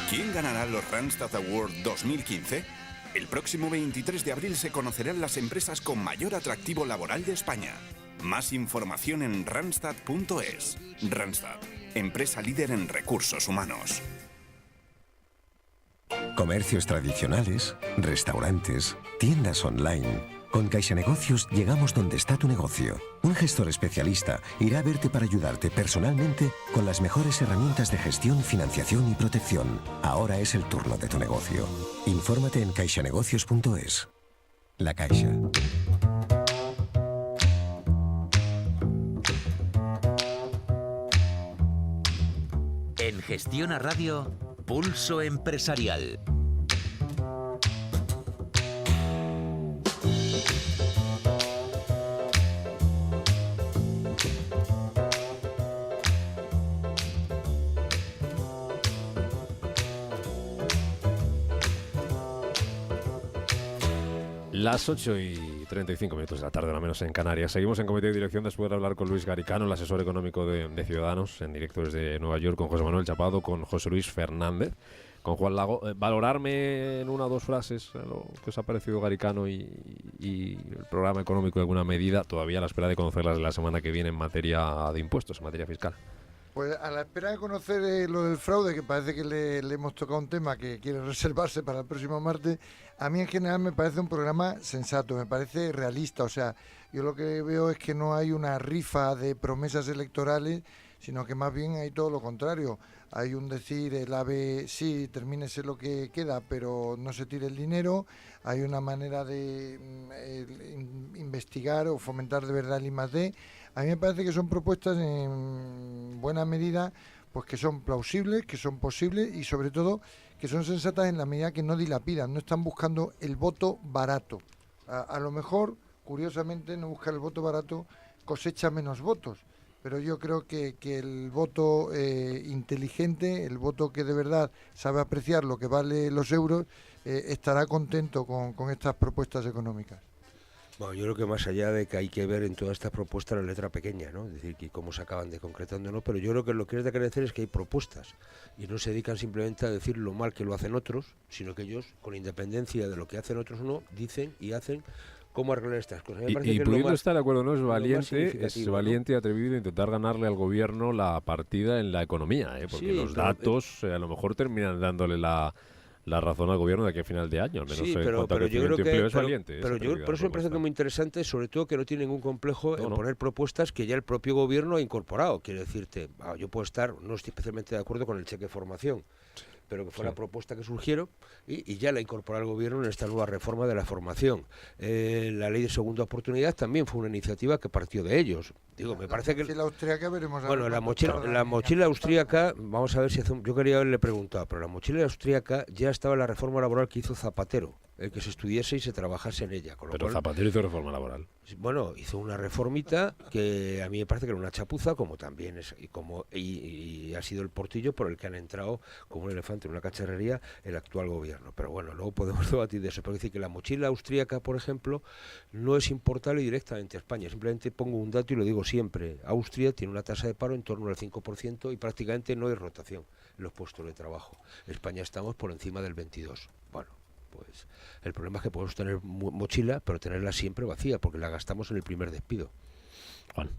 ¿Quién ganará los Randstad Award 2015? El próximo 23 de abril se conocerán las empresas con mayor atractivo laboral de España. Más información en randstad.es. Randstad, empresa líder en recursos humanos. Comercios tradicionales, restaurantes, tiendas online. Con CaixaNegocios llegamos donde está tu negocio. Un gestor especialista irá a verte para ayudarte personalmente con las mejores herramientas de gestión, financiación y protección. Ahora es el turno de tu negocio. Infórmate en caixanegocios.es. La Caixa. En Gestiona Radio, Pulso Empresarial. Las 8:35 de la tarde, al menos en Canarias. Seguimos en comité de dirección después de hablar con Luis Garicano, el asesor económico de Ciudadanos, en directo desde Nueva York, con José Manuel Chapado, con José Luis Fernández, con Juan Lago. Valorarme en una o dos frases lo que os ha parecido Garicano y el programa económico en alguna medida, todavía a la espera de conocerlas la semana que viene en materia de impuestos, en materia fiscal. Pues a la espera de conocer lo del fraude, que parece que le hemos tocado un tema que quiere reservarse para el próximo martes, a mí en general me parece un programa sensato, me parece realista. O sea, yo lo que veo es que no hay una rifa de promesas electorales, sino que más bien hay todo lo contrario. Hay un decir, el AVE, sí, termínese lo que queda, pero no se tire el dinero. Hay una manera de investigar o fomentar de verdad el I+D. A mí me parece que son propuestas en buena medida, pues que son plausibles, que son posibles y sobre todo que son sensatas en la medida que no dilapidan, no están buscando el voto barato. A lo mejor, curiosamente, no buscar el voto barato cosecha menos votos, pero yo creo que el voto inteligente, el voto que de verdad sabe apreciar lo que vale los euros, estará contento con estas propuestas económicas. Bueno, yo creo que más allá de que hay que ver en todas estas propuestas la letra pequeña, ¿no? Es decir, que cómo se acaban de concretando, ¿no? Pero yo creo que lo que es de agradecer es que hay propuestas y no se dedican simplemente a decir lo mal que lo hacen otros, sino que ellos, con independencia de lo que hacen otros o no, dicen y hacen cómo arreglar estas cosas. Y pudiendo estar de acuerdo, ¿no? Es valiente y atrevido intentar ganarle al gobierno la partida en la economía, porque sí, los datos a lo mejor terminan dándole la razón al gobierno de aquí a final de año, al menos sí, pero yo creo que es valiente. Pero yo por eso me parece muy interesante, sobre todo que no tiene ningún complejo en poner propuestas que ya el propio gobierno ha incorporado. Quiero decirte, yo puedo estar, no estoy especialmente de acuerdo con el cheque de formación, pero que fue la propuesta que surgieron y ya la incorporó el gobierno en esta nueva reforma de la formación. La ley de segunda oportunidad también fue una iniciativa que partió de ellos. Digo, me parece que... La austríaca veremos... Bueno, la mochila austríaca, vamos a ver si yo quería haberle preguntado, pero la mochila austríaca ya estaba en la reforma laboral que hizo Zapatero, el que se estudiase y se trabajase en ella. Pero Zapatero hizo reforma laboral. Bueno, hizo una reformita que a mí me parece que era una chapuza, como también es y ha sido el portillo por el que han entrado como un elefante en una cacharrería el actual gobierno. Pero bueno, luego podemos debatir de eso. Pero decir que la mochila austríaca, por ejemplo, no es importable directamente a España. Simplemente pongo un dato y lo digo siempre. Austria tiene una tasa de paro en torno al 5% y prácticamente no hay rotación en los puestos de trabajo. En España estamos por encima del 22%. Bueno, pues el problema es que podemos tener mochila, pero tenerla siempre vacía, porque la gastamos en el primer despido. Juan.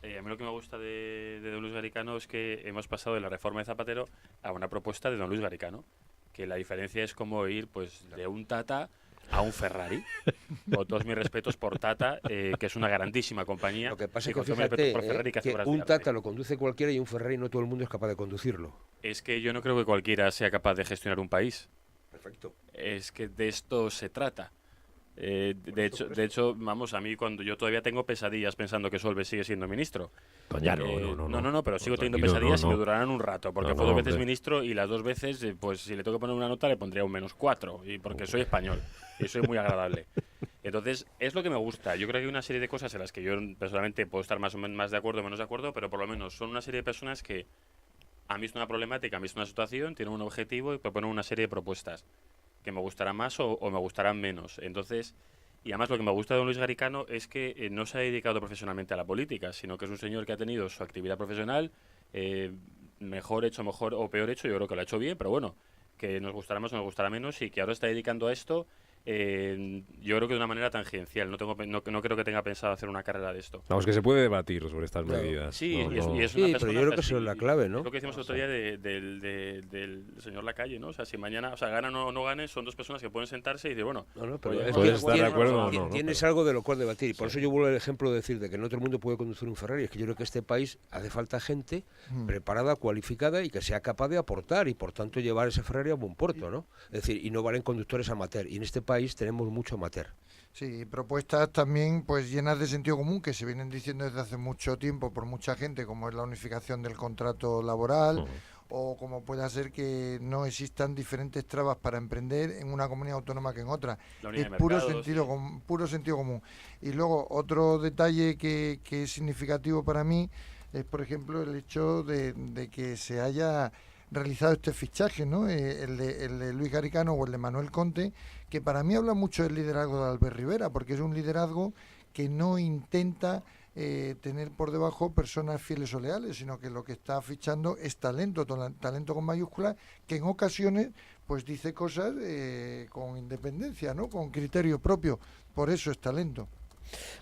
A mí lo que me gusta de don Luis Garicano es que hemos pasado de la reforma de Zapatero a una propuesta de don Luis Garicano, que la diferencia es como ir pues de un Tata a un Ferrari. Con todos mis respetos por Tata, que es una grandísima compañía. Lo que pasa es que fíjate, por Ferrari, que un Tata lo conduce cualquiera y un Ferrari no todo el mundo es capaz de conducirlo. Es que yo no creo que cualquiera sea capaz de gestionar un país. Perfecto. Es que de esto se trata. De hecho, vamos, a mí cuando yo todavía tengo pesadillas pensando que Solbes sigue siendo ministro. No, pero sigo teniendo pesadillas y me durarán un rato, porque fue 2 veces ministro y las 2 veces, pues si le tengo que poner una nota le pondría un -4, y porque soy español y soy muy agradable. Entonces, es lo que me gusta. Yo creo que hay una serie de cosas en las que yo personalmente puedo estar más o menos más de acuerdo o menos de acuerdo, pero por lo menos son una serie de personas que han visto una problemática, han visto una situación, tienen un objetivo y proponen una serie de propuestas que me gustarán más o me gustarán menos. Entonces, y además lo que me gusta de don Luis Garicano es que no se ha dedicado profesionalmente a la política, sino que es un señor que ha tenido su actividad profesional, mejor o peor hecho, yo creo que lo ha hecho bien, pero bueno, que nos gustará más o nos gustará menos, y que ahora está dedicando a esto, yo creo que de una manera tangencial. No creo que tenga pensado hacer una carrera de esto. Vamos, que se puede debatir sobre estas medidas. Sí, y es una sí, pero yo creo que eso es la clave, ¿no? Es lo que decimos el otro día del señor Lacalle, ¿no? O sea, si mañana, gana o no gane, son 2 personas que pueden sentarse y decir, bueno... pero puedes estar de acuerdo o no. Tienes algo de lo cual debatir. Y por eso yo vuelvo al ejemplo de decir de que no todo el mundo puede conducir un Ferrari. Es que yo creo que este país hace falta gente preparada, cualificada y que sea capaz de aportar y, por tanto, llevar ese Ferrari a buen puerto, ¿no? Es decir, y no valen conductores amateur. Y en este país tenemos mucho amateur. Sí, propuestas también pues llenas de sentido común que se vienen diciendo desde hace mucho tiempo por mucha gente, como es la unificación del contrato laboral o como pueda ser que no existan diferentes trabas para emprender en una comunidad autónoma que en otra. Es puro sentido común. Y luego otro detalle que es significativo para mí es, por ejemplo, el hecho de que se haya realizado este fichaje, ¿no? El de Luis Garicano o el de Manuel Conte, que para mí habla mucho del liderazgo de Albert Rivera, porque es un liderazgo que no intenta tener por debajo personas fieles o leales, sino que lo que está fichando es talento con mayúsculas, que en ocasiones pues dice cosas con independencia, ¿no? Con criterio propio. Por eso es talento.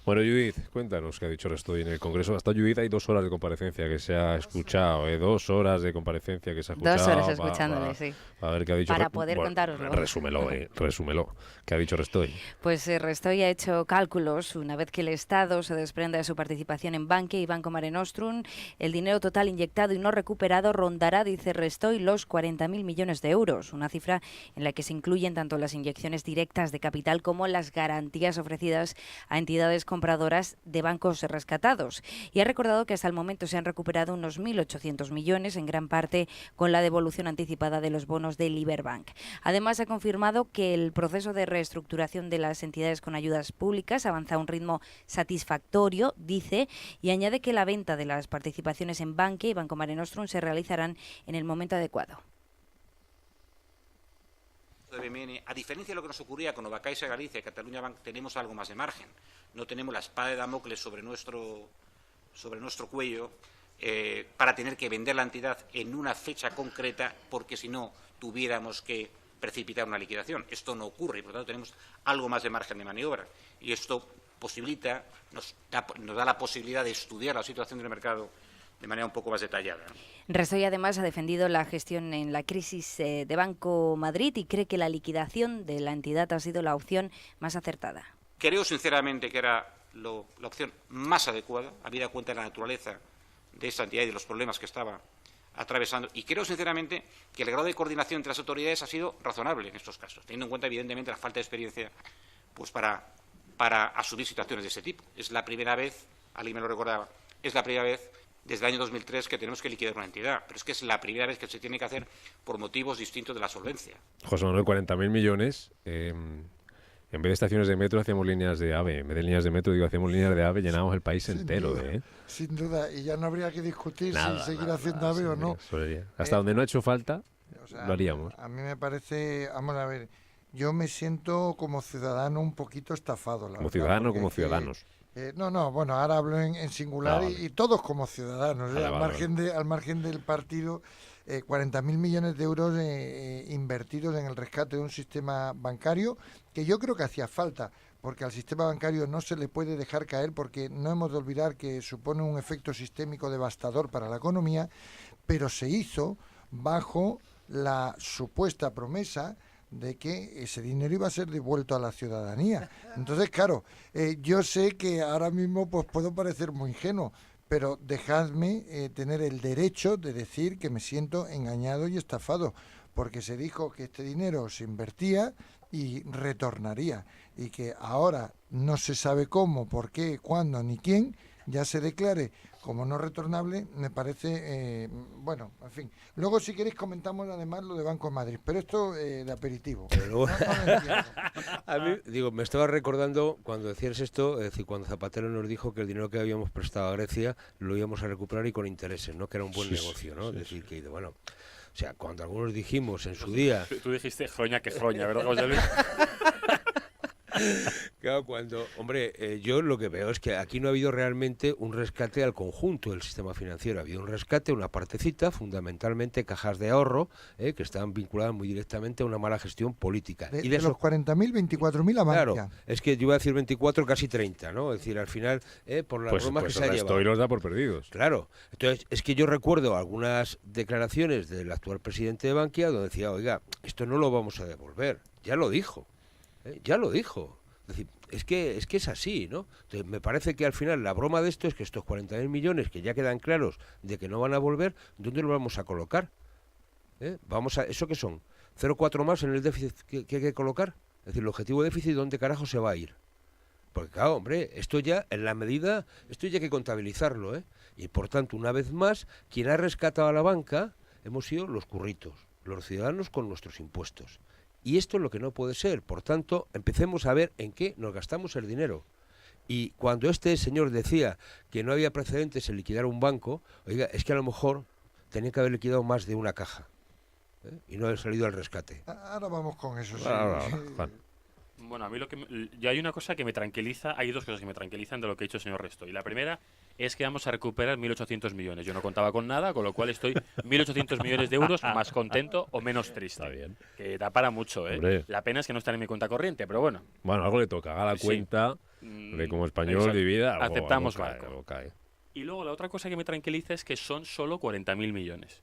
Bueno, Judith, cuéntanos qué ha dicho Restoy en el Congreso. Hasta Judith hay 2 horas de comparecencia que se ha escuchado, 2 horas de comparecencia que se ha escuchado. 2 horas escuchándole, sí. A ver qué ha dicho. Para poder contároslo. Resúmelo. ¿Qué ha dicho Restoy? Pues Restoy ha hecho cálculos. Una vez que el Estado se desprenda de su participación en Bankia y Banco Mare Nostrum, el dinero total inyectado y no recuperado rondará, dice Restoy, los 40.000 millones de euros. Una cifra en la que se incluyen tanto las inyecciones directas de capital como las garantías ofrecidas a entidades compradoras de bancos rescatados. Y ha recordado que hasta el momento se han recuperado unos 1.800 millones, en gran parte con la devolución anticipada de los bonos de Liberbank. Además, ha confirmado que el proceso de reestructuración de las entidades con ayudas públicas avanza a un ritmo satisfactorio, dice, y añade que la venta de las participaciones en Bankia y Banco Mare Nostrum se realizarán en el momento adecuado. A diferencia de lo que nos ocurría con Caixa Galicia y Cataluña Bank, tenemos algo más de margen. No tenemos la espada de Damocles sobre nuestro cuello para tener que vender la entidad en una fecha concreta, porque si no tuviéramos que precipitar una liquidación. Esto no ocurre y, por lo tanto, tenemos algo más de margen de maniobra. Y esto nos da la posibilidad de estudiar la situación del mercado de manera un poco más detallada. Restoy además ha defendido la gestión en la crisis de Banco Madrid y cree que la liquidación de la entidad ha sido la opción más acertada. Creo sinceramente que era la opción más adecuada, habida cuenta de la naturaleza de esta entidad y de los problemas que estaba atravesando. Y creo sinceramente que el grado de coordinación entre las autoridades ha sido razonable en estos casos, teniendo en cuenta evidentemente la falta de experiencia pues para asumir situaciones de ese tipo. Es la primera vez, alguien me lo recordaba, es la primera vez desde el año 2003 que tenemos que liquidar una entidad, pero es que es la primera vez que se tiene que hacer por motivos distintos de la solvencia. José Manuel, 40.000 millones, en vez de estaciones de metro hacíamos líneas de AVE, en vez de líneas de metro hacíamos líneas de AVE, llenamos el país entero. Sin duda, y ya no habría que discutir si seguir haciendo AVE o no. Hasta donde no ha hecho falta, lo haríamos. A mí me parece, vamos a ver, yo me siento como ciudadano un poquito estafado. Como ciudadano, como ciudadanos. Bueno, ahora hablo en singular y todos como ciudadanos, al margen del partido, 40.000 millones de euros invertidos en el rescate de un sistema bancario que yo creo que hacía falta, porque al sistema bancario no se le puede dejar caer, porque no hemos de olvidar que supone un efecto sistémico devastador para la economía, pero se hizo bajo la supuesta promesa de que ese dinero iba a ser devuelto a la ciudadanía. Entonces, claro, yo sé que ahora mismo pues puedo parecer muy ingenuo, pero dejadme tener el derecho de decir que me siento engañado y estafado, porque se dijo que este dinero se invertía y retornaría, y que ahora no se sabe cómo, por qué, cuándo ni quién ya se declare como no retornable, me parece, en fin. Luego, si queréis, comentamos además lo de Banco de Madrid, pero esto de aperitivo. Pero luego, a mí, me estaba recordando cuando decías esto, es decir, cuando Zapatero nos dijo que el dinero que habíamos prestado a Grecia lo íbamos a recuperar y con intereses, ¿no? Que era un buen negocio, ¿no? Es decir, que, bueno, o sea, cuando algunos dijimos en su día... Tú dijiste joña que joña, ¿verdad, José Luis? Claro, yo lo que veo es que aquí no ha habido realmente un rescate al conjunto del sistema financiero. Ha habido un rescate, una partecita, fundamentalmente cajas de ahorro, que estaban vinculadas muy directamente a una mala gestión política. Y de los 40.000, 24.000 a Bankia. Claro, es que yo iba a decir 24, casi 30, ¿no? Es decir, al final, por las bromas que se ha llevado. Pues los da por perdidos. Claro. Entonces, es que yo recuerdo algunas declaraciones del actual presidente de Bankia donde decía, oiga, esto no lo vamos a devolver. Ya lo dijo. Ya lo dijo. Es decir, es que es así, ¿no? Entonces, me parece que al final la broma de esto es que estos 40.000 millones que ya quedan claros de que no van a volver, ¿dónde los vamos a colocar? ¿Eso qué son? ¿0,4 más en el déficit que hay que colocar? Es decir, el objetivo de déficit, ¿dónde carajo se va a ir? Porque claro, hombre, esto ya en la medida, esto ya hay que contabilizarlo, Y por tanto, una vez más, quien ha rescatado a la banca hemos sido los curritos, los ciudadanos con nuestros impuestos. Y esto es lo que no puede ser. Por tanto, empecemos a ver en qué nos gastamos el dinero. Y cuando este señor decía que no había precedentes en liquidar un banco, oiga, es que a lo mejor tenía que haber liquidado más de una caja. y no han salido al rescate. Ahora vamos con eso. Sí. Juan. Bueno, a mí ya hay una cosa que me tranquiliza, hay dos cosas que me tranquilizan de lo que ha dicho el señor Resto. Y la primera es que vamos a recuperar 1.800 millones. Yo no contaba con nada, con lo cual estoy 1.800 millones de euros más contento o menos triste. Está bien. Que da para mucho, ¿eh? Hombre. La pena es que no está en mi cuenta corriente, pero bueno. Bueno, algo le toca. Haga la cuenta de como español Exacto. divida. Aceptamos algo cae. Y luego la otra cosa que me tranquiliza es que son solo 40.000 millones,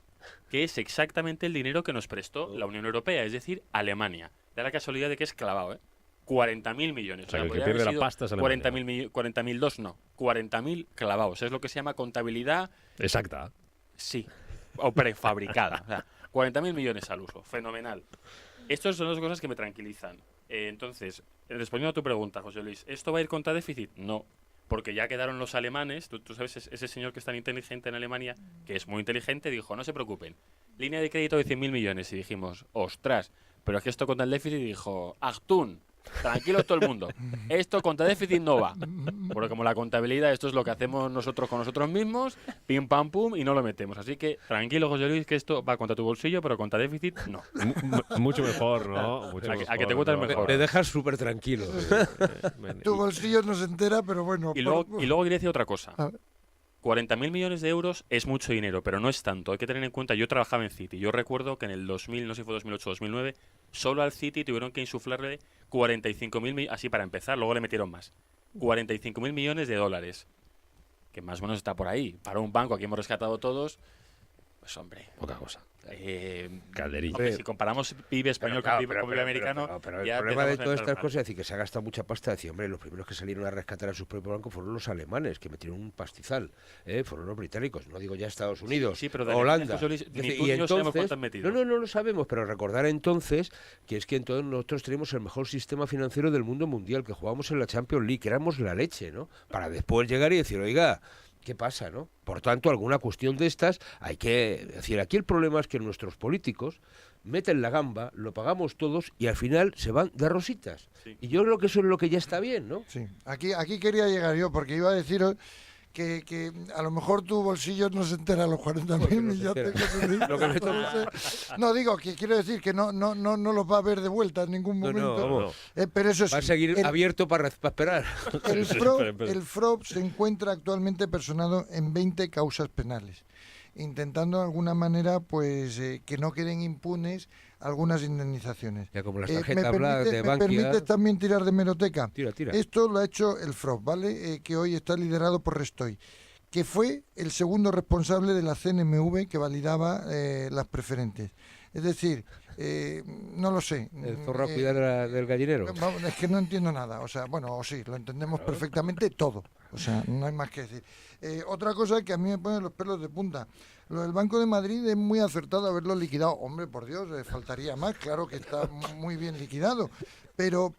que es exactamente el dinero que nos prestó la Unión Europea, es decir, Alemania. Da la casualidad de que es clavado, ¿eh? 40.000 millones. O sea, el que podría pierde haber la pasta es sido Alemania. 40.002 no, 40.000 clavados. Es lo que se llama contabilidad... Exacta. Sí, o prefabricada. O sea, 40.000 millones al uso. Fenomenal. Estas son las cosas que me tranquilizan. Entonces, respondiendo a tu pregunta, José Luis, ¿esto va a ir contra déficit? No, porque ya quedaron los alemanes. Tú sabes, ese señor que es tan inteligente en Alemania, que es muy inteligente, dijo, no se preocupen, línea de crédito de 100.000 millones. Y dijimos, ostras, pero es que esto contra el déficit, y dijo, Achtung, tranquilos todo el mundo, esto contra déficit no va, porque como la contabilidad, esto es lo que hacemos nosotros con nosotros mismos, pim pam pum, y no lo metemos. Así que tranquilo, José Luis, que esto va contra tu bolsillo, pero contra déficit no. Mucho mejor, ¿no? Mucho a que te gustan mejor. Me dejas súper tranquilo. Tu bolsillo no se entera, pero bueno. Y luego quería decir otra cosa. 40.000 millones de euros es mucho dinero, pero no es tanto. Hay que tener en cuenta, yo trabajaba en Citi. Yo recuerdo que en el 2000, no sé si fue 2008 o 2009, solo al Citi tuvieron que insuflarle 45.000 millones, así para empezar, luego le metieron más. 45.000 millones de dólares. Que más o menos está por ahí. Para un banco, aquí hemos rescatado todos, pues hombre. Poca cosa. Calderilla. Hombre, si comparamos PIB español con PIB americano, pero ya el problema de todas estas mal. cosas es decir, que se ha gastado mucha pasta. Decir, hombre, los primeros que salieron a rescatar a sus propios bancos fueron los alemanes, que metieron un pastizal. Fueron los británicos, no digo ya Estados Unidos, sí, pero Holanda. Y entonces, no lo sabemos, pero recordar entonces que es que entonces nosotros tenemos el mejor sistema financiero del mundo mundial, que jugábamos en la Champions League, que éramos la leche, ¿no? Para después llegar y decir, oiga, ¿qué pasa, no? Por tanto, alguna cuestión de estas hay que decir. Aquí el problema es que nuestros políticos meten la gamba, lo pagamos todos y al final se van de rositas. Sí. Y yo creo que eso es lo que ya está bien, ¿no? Sí. Aquí quería llegar yo, porque iba a deciros que a lo mejor tu bolsillo no se entera los 40.000 millones. No, digo, que quiero decir que no los va a ver de vuelta en ningún momento. Pero eso sí, va a seguir abierto para esperar. El FROB se encuentra actualmente personado en 20 causas penales, intentando de alguna manera pues que no queden impunes algunas indemnizaciones. Ya como las tarjetas Black de Bankia. ¿Me permites también tirar de hemeroteca? Tira. Esto lo ha hecho el FROB, ¿vale? Que hoy está liderado por Restoy, que fue el segundo responsable de la CNMV que validaba las preferentes. Es decir, no lo sé. El zorro a cuidar del gallinero. Es que no entiendo nada. O sea, bueno, o sí, lo entendemos perfectamente todo. O sea, no hay más que decir. Otra cosa que a mí me pone los pelos de punta. Lo del Banco de Madrid es muy acertado haberlo liquidado. Hombre, por Dios, faltaría más. Claro que está muy bien liquidado. Pero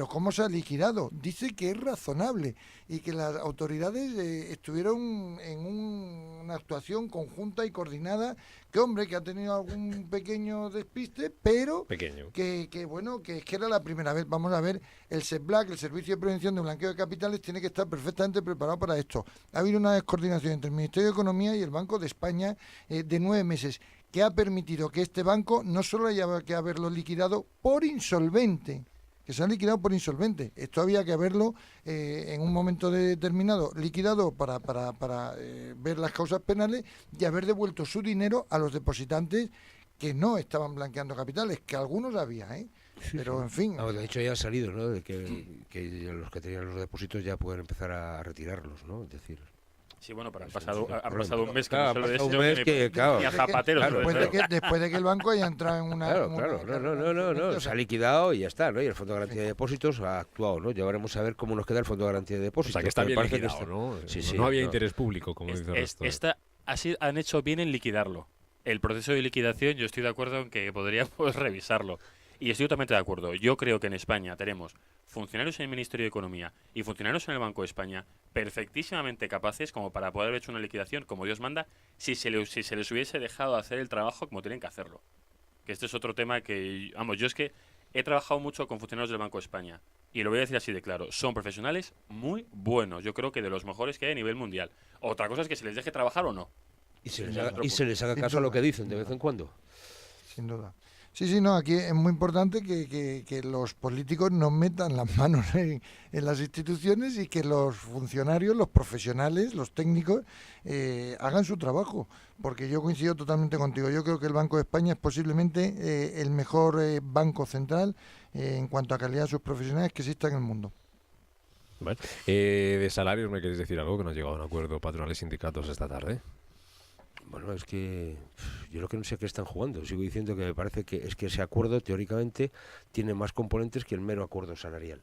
¿cómo se ha liquidado? Dice que es razonable y que las autoridades estuvieron en una actuación conjunta y coordinada, que hombre, que ha tenido algún pequeño despiste, pero que bueno, que era la primera vez. Vamos a ver, el SEBLAC, el Servicio de Prevención de Blanqueo de Capitales, tiene que estar perfectamente preparado para esto. Ha habido una descoordinación entre el Ministerio de Economía y el Banco de España de 9 meses, que ha permitido que este banco no solo haya que haberlo liquidado por insolvente, que se ha liquidado por insolvente. Esto había que haberlo en un momento determinado liquidado para ver las causas penales y haber devuelto su dinero a los depositantes que no estaban blanqueando capitales, que algunos había, ¿eh? Pero en fin. No, de hecho ya ha salido, ¿no? De que los que tenían los depósitos ya pueden empezar a retirarlos, ¿no? Es decir. Sí, bueno, pero ha pasado un mes que claro, no se lo ni a Zapatero. Después de que el banco haya entrado en una... No, se ha liquidado y ya está, ¿no? Y el Fondo de Garantía de Depósitos ha actuado, ¿no? Ya veremos a ver cómo nos queda el Fondo de Garantía de Depósitos. O sea, que está bien liquidado, ¿no? No había interés público, como dice Resto. Han hecho bien en liquidarlo. El proceso de liquidación, yo estoy de acuerdo en que podríamos revisarlo. Y estoy totalmente de acuerdo. Yo creo que en España tenemos funcionarios en el Ministerio de Economía y funcionarios en el Banco de España perfectísimamente capaces como para poder haber hecho una liquidación como Dios manda si se les hubiese dejado hacer el trabajo como tienen que hacerlo. Que este es otro tema que, vamos, yo es que he trabajado mucho con funcionarios del Banco de España y lo voy a decir así de claro, son profesionales muy buenos, yo creo que de los mejores que hay a nivel mundial. Otra cosa es que se les deje trabajar o no. Y se les haga caso a lo que dicen de vez en cuando. Sin duda. Sí, no, aquí es muy importante que los políticos no metan las manos en las instituciones y que los funcionarios, los profesionales, los técnicos hagan su trabajo, porque yo coincido totalmente contigo. Yo creo que el Banco de España es posiblemente el mejor banco central en cuanto a calidad de sus profesionales que exista en el mundo. Bueno, de salarios, ¿me queréis decir algo? Que no ha llegado a un acuerdo patronales y sindicatos esta tarde. Bueno, es que yo lo que no sé qué están jugando. Sigo diciendo que me parece que es que ese acuerdo teóricamente tiene más componentes que el mero acuerdo salarial.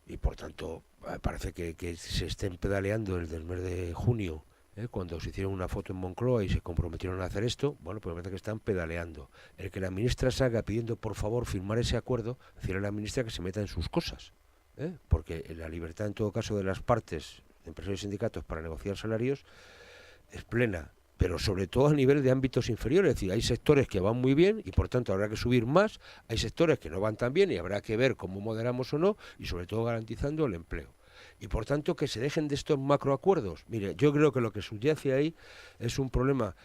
Y por tanto, parece que se estén pedaleando desde el mes de junio, cuando se hicieron una foto en Moncloa y se comprometieron a hacer esto. Bueno, pues me parece que están pedaleando. El que la ministra salga pidiendo por favor firmar ese acuerdo, decirle a la ministra que se meta en sus cosas. Porque la libertad en todo caso de las partes, de empresarios y sindicatos, para negociar salarios es plena. Pero sobre todo a nivel de ámbitos inferiores, es decir, hay sectores que van muy bien y por tanto habrá que subir más, hay sectores que no van tan bien y habrá que ver cómo moderamos o no, y sobre todo garantizando el empleo. Y por tanto que se dejen de estos macroacuerdos. Mire, yo creo que lo que subyace ahí es un problema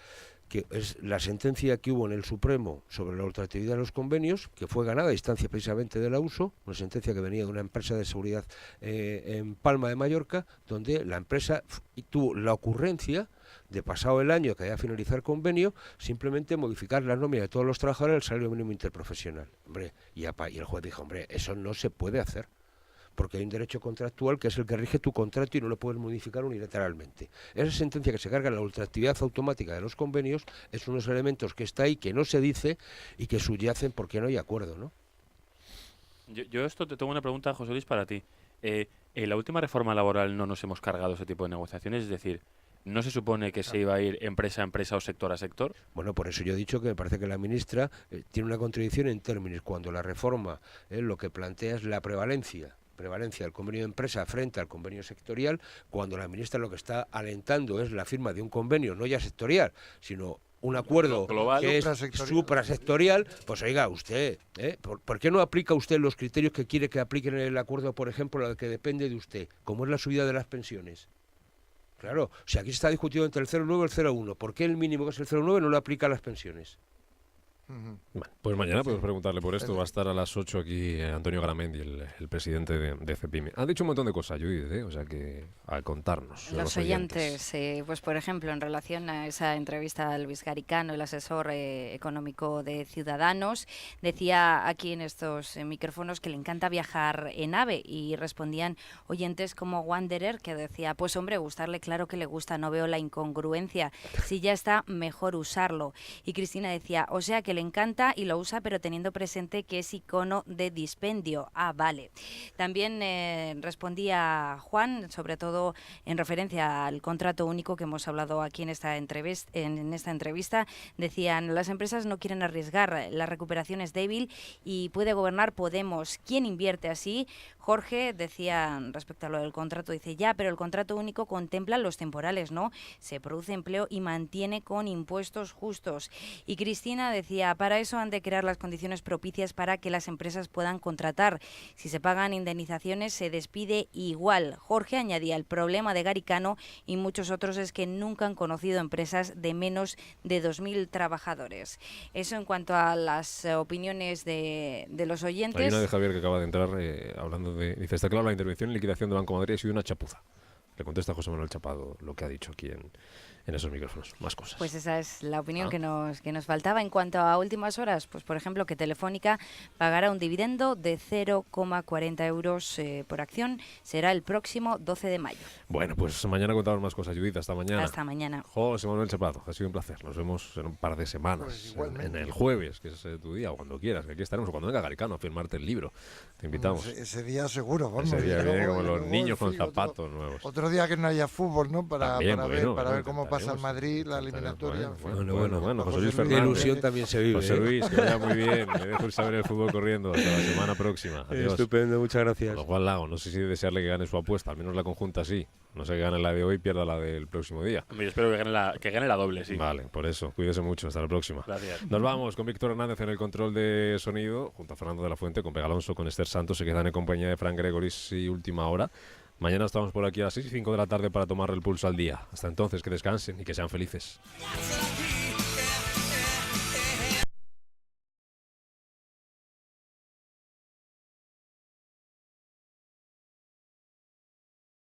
que es la sentencia que hubo en el Supremo sobre la ultraactividad de los convenios, que fue ganada a instancia precisamente de la USO, una sentencia que venía de una empresa de seguridad en Palma de Mallorca, donde la empresa tuvo la ocurrencia de pasado el año que haya finalizado el convenio, simplemente modificar la nómina de todos los trabajadores al salario mínimo interprofesional. Hombre, y el juez dijo, hombre, eso no se puede hacer, porque hay un derecho contractual que es el que rige tu contrato y no lo puedes modificar unilateralmente. Esa sentencia que se carga en la ultraactividad automática de los convenios es unos elementos que está ahí, que no se dice y que subyacen porque no hay acuerdo, ¿no? Yo esto te tengo una pregunta, José Luis, para ti. En la última reforma laboral no nos hemos cargado ese tipo de negociaciones, es decir, ¿no se supone que se iba a ir empresa a empresa o sector a sector? Bueno, por eso yo he dicho que me parece que la ministra tiene una contradicción en términos. Cuando la reforma lo que plantea es la prevalencia del convenio de empresa frente al convenio sectorial, cuando la ministra lo que está alentando es la firma de un convenio no ya sectorial, sino un acuerdo global, que es suprasectorial, pues oiga, usted, ¿por qué no aplica usted los criterios que quiere que apliquen en el acuerdo, por ejemplo, al que depende de usted, como es la subida de las pensiones? Claro, si aquí se está discutiendo entre el 0,9 y el 0,1, ¿por qué el mínimo que es el 0,9 no lo aplica a las pensiones? Bueno, pues mañana podemos preguntarle por esto. Va a estar a las 8 aquí Antonio Garamendi, el presidente de CEPIME. Ha dicho un montón de cosas, Judith, o sea que a contarnos. Los oyentes, pues por ejemplo, en relación a esa entrevista a Luis Garicano, el asesor económico de Ciudadanos, decía aquí en estos micrófonos que le encanta viajar en AVE, y respondían oyentes como Wanderer, que decía, pues hombre, gustarle, claro que le gusta, no veo la incongruencia, si ya está, mejor usarlo. Y Cristina decía, o sea que le encanta y lo usa, pero teniendo presente que es icono de dispendio. Ah, vale. También respondía Juan, sobre todo en referencia al contrato único que hemos hablado aquí en esta entrevista. Decían, las empresas no quieren arriesgar, la recuperación es débil y puede gobernar Podemos. ¿Quién invierte así? Jorge decía respecto a lo del contrato, dice, ya, pero el contrato único contempla los temporales, ¿no? Se produce empleo y mantiene con impuestos justos. Y Cristina decía, para eso han de crear las condiciones propicias para que las empresas puedan contratar. Si se pagan indemnizaciones, se despide igual. Jorge añadía, el problema de Garicano y muchos otros es que nunca han conocido empresas de menos de 2.000 trabajadores. Eso en cuanto a las opiniones de los oyentes. Hay una de Javier que acaba de entrar hablando de... Dice, está claro, la intervención y liquidación de Banco Madrid ha sido una chapuza. Le contesta José Manuel Chapado lo que ha dicho aquí en esos micrófonos. Más cosas. Pues esa es la opinión que nos faltaba. En cuanto a últimas horas, pues por ejemplo que Telefónica pagará un dividendo de 0,40 euros por acción. Será el próximo 12 de mayo. Bueno, pues mañana contamos más cosas, Judith. Hasta mañana. Hasta mañana. José Manuel Chapado, ha sido un placer. Nos vemos en un par de semanas. Pues en el jueves, que es tu día, o cuando quieras. Que aquí estaremos, o cuando venga Garicano a firmarte el libro. Te invitamos. Ese día seguro. Vamos, ese día viene como los niños con zapatos nuevos. Otro día que no haya fútbol, ¿no? Para ver cómo pasa el Madrid, la eliminatoria. Bueno, José Luis Fernández. La ilusión también se vive. José Luis, que vaya muy bien. Me dejo saber el fútbol corriendo. Hasta la semana próxima. Adiós. Estupendo, muchas gracias. Juan Lago, no sé si desearle que gane su apuesta, al menos la conjunta sí. No sé que gane la de hoy y pierda la del próximo día. Yo espero que gane la doble, sí. Vale, por eso. Cuídese mucho. Hasta la próxima. Gracias. Nos vamos con Víctor Hernández en el control de sonido, junto a Fernando de la Fuente, con Pega Alonso, con Esther Santos. Se quedan en compañía de Fran Gregoris y Última Hora. Mañana estamos por aquí a las 6 y 5 de la tarde para tomar el pulso al día. Hasta entonces, que descansen y que sean felices.